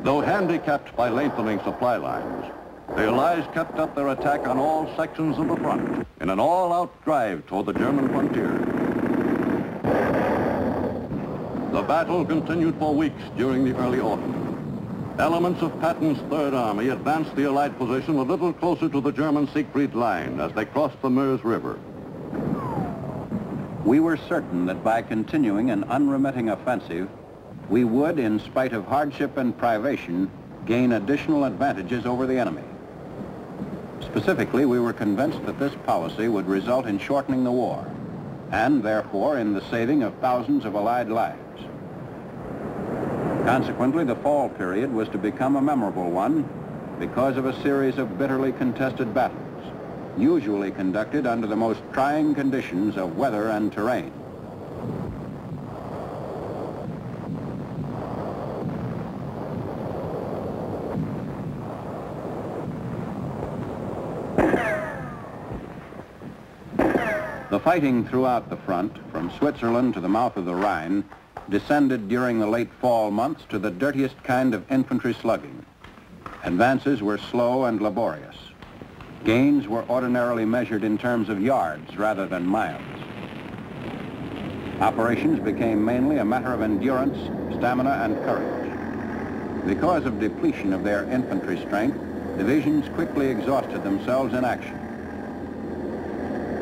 Though handicapped by lengthening supply lines, the Allies kept up their attack on all sections of the front in an all-out drive toward the German frontier. The battle continued for weeks during the early autumn. Elements of Patton's Third Army advanced the Allied position a little closer to the German Siegfried Line as they crossed the Meuse River. We were certain that by continuing an unremitting offensive, we would, in spite of hardship and privation, gain additional advantages over the enemy. Specifically, we were convinced that this policy would result in shortening the war, and therefore in the saving of thousands of Allied lives. Consequently, the fall period was to become a memorable one because of a series of bitterly contested battles, usually conducted under the most trying conditions of weather and terrain. The fighting throughout the front, from Switzerland to the mouth of the Rhine, descended during the late fall months to the dirtiest kind of infantry slugging. Advances were slow and laborious. Gains were ordinarily measured in terms of yards rather than miles. Operations became mainly a matter of endurance, stamina, and courage. Because of depletion of their infantry strength, divisions quickly exhausted themselves in action.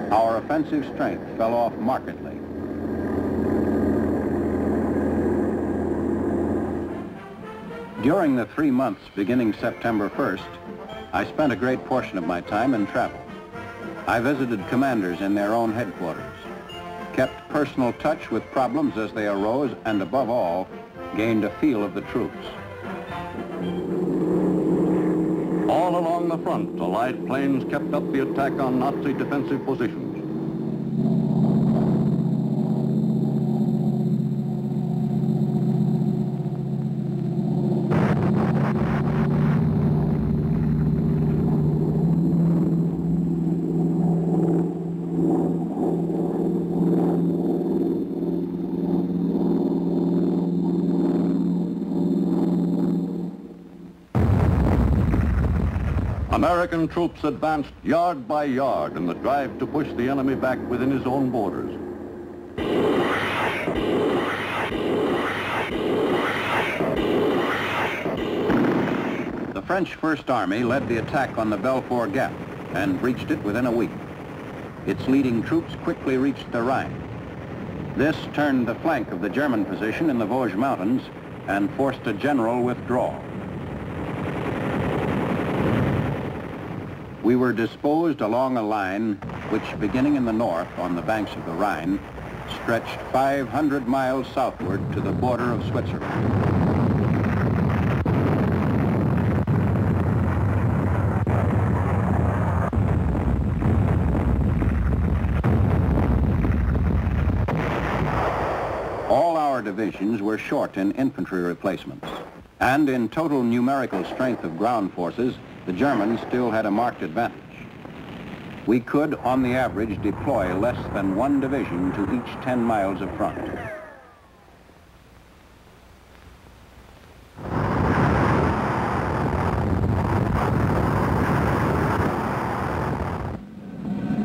Our offensive strength fell off markedly. During the 3 months beginning September 1st, I spent a great portion of my time in travel. I visited commanders in their own headquarters, kept personal touch with problems as they arose, and above all, gained a feel of the troops. All along the front, Allied planes kept up the attack on Nazi defensive positions. American troops advanced yard by yard in the drive to push the enemy back within his own borders. The French First Army led the attack on the Belfort Gap and breached it within a week. Its leading troops quickly reached the Rhine. This turned the flank of the German position in the Vosges Mountains and forced a general withdrawal. We were disposed along a line which, beginning in the north on the banks of the Rhine, stretched 500 miles southward to the border of Switzerland. All our divisions were short in infantry replacements, and in total numerical strength of ground forces, the Germans still had a marked advantage. We could, on the average, deploy less than 1 division to each 10 miles of front.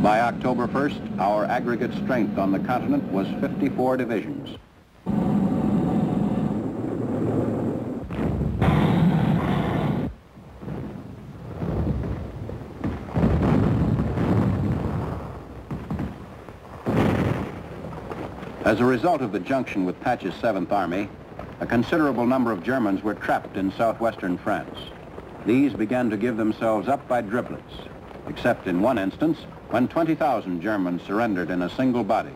By October 1st, our aggregate strength on the continent was 54 divisions. As a result of the junction with Patch's 7th Army, a considerable number of Germans were trapped in southwestern France. These began to give themselves up by driblets, except in one instance when 20,000 Germans surrendered in a single body.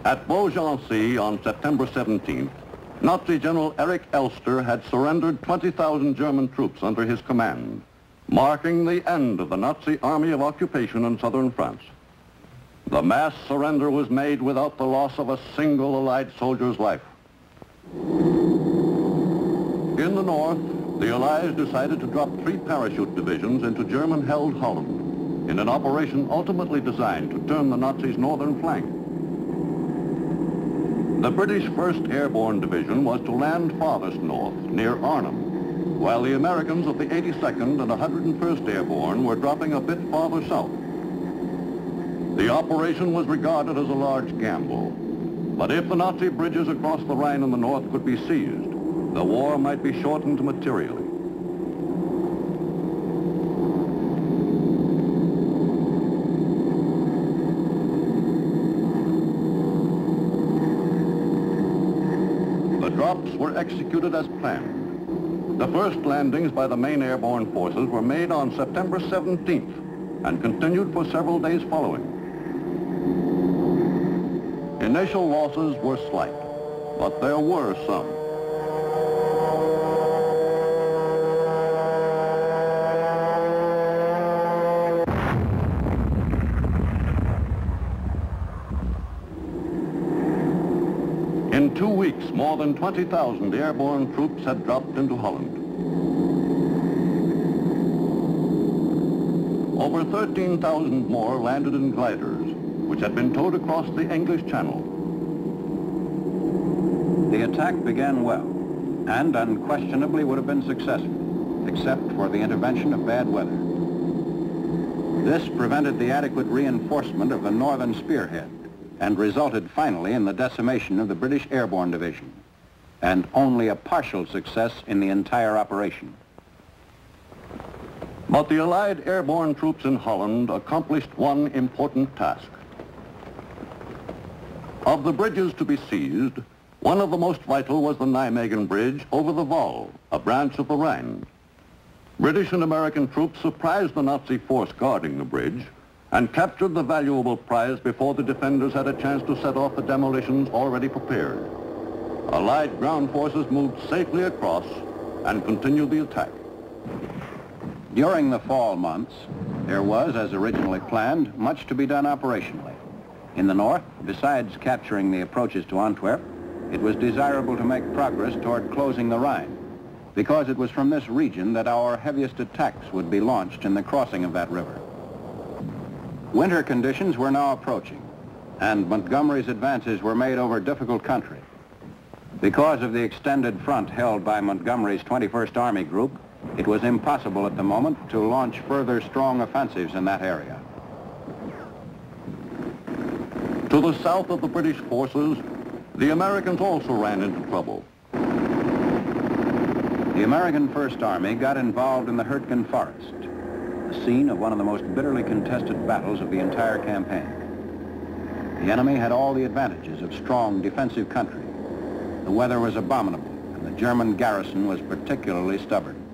At Beaugency on September 17th, Nazi General Erich Elster had surrendered 20,000 German troops under his command, marking the end of the Nazi Army of Occupation in southern France. The mass surrender was made without the loss of a single Allied soldier's life. In the north, the Allies decided to drop 3 parachute divisions into German-held Holland in an operation ultimately designed to turn the Nazis' northern flank. The British 1st Airborne Division was to land farthest north, near Arnhem, while the Americans of the 82nd and 101st Airborne were dropping a bit farther south. The operation was regarded as a large gamble, but if the Nazi bridges across the Rhine in the north could be seized, the war might be shortened materially. The drops were executed as planned. The first landings by the main airborne forces were made on September 17th and continued for several days following. Initial losses were slight, but there were some. In 2 weeks, more than 20,000 airborne troops had dropped into Holland. Over 13,000 more landed in gliders, which had been towed across the English Channel. The attack began well, and unquestionably would have been successful, except for the intervention of bad weather. This prevented the adequate reinforcement of the northern spearhead, and resulted finally in the decimation of the British Airborne Division, and only a partial success in the entire operation. But the Allied airborne troops in Holland accomplished one important task. Of the bridges to be seized, one of the most vital was the Nijmegen Bridge over the Waal, a branch of the Rhine. British and American troops surprised the Nazi force guarding the bridge and captured the valuable prize before the defenders had a chance to set off the demolitions already prepared. Allied ground forces moved safely across and continued the attack. During the fall months, there was, as originally planned, much to be done operationally. In the north, besides capturing the approaches to Antwerp, it was desirable to make progress toward closing the Rhine, because it was from this region that our heaviest attacks would be launched in the crossing of that river. Winter conditions were now approaching, and Montgomery's advances were made over difficult country. Because of the extended front held by Montgomery's 21st Army Group, it was impossible at the moment to launch further strong offensives in that area. To the south of the British forces, the Americans also ran into trouble. The American First Army got involved in the Hurtgen Forest, the scene of one of the most bitterly contested battles of the entire campaign. The enemy had all the advantages of strong defensive country. The weather was abominable, and the German garrison was particularly stubborn.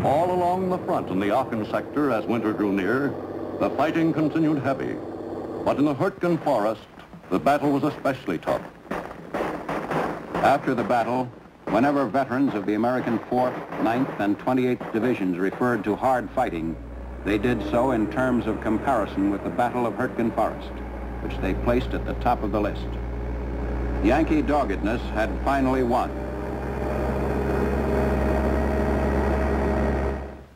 All along the front in the Aachen sector as winter drew near, the fighting continued heavy. But in the Hurtgen Forest, the battle was especially tough. After the battle, whenever veterans of the American 4th, 9th, and 28th Divisions referred to hard fighting, they did so in terms of comparison with the Battle of Hurtgen Forest, which they placed at the top of the list. Yankee doggedness had finally won.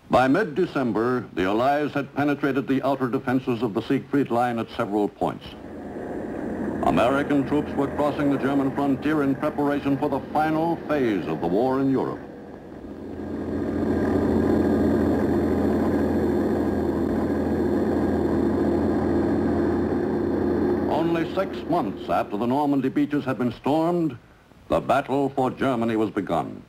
By mid-December, the Allies had penetrated the outer defenses of the Siegfried Line at several points. American troops were crossing the German frontier in preparation for the final phase of the war in Europe. Only 6 months after the Normandy beaches had been stormed, the battle for Germany was begun.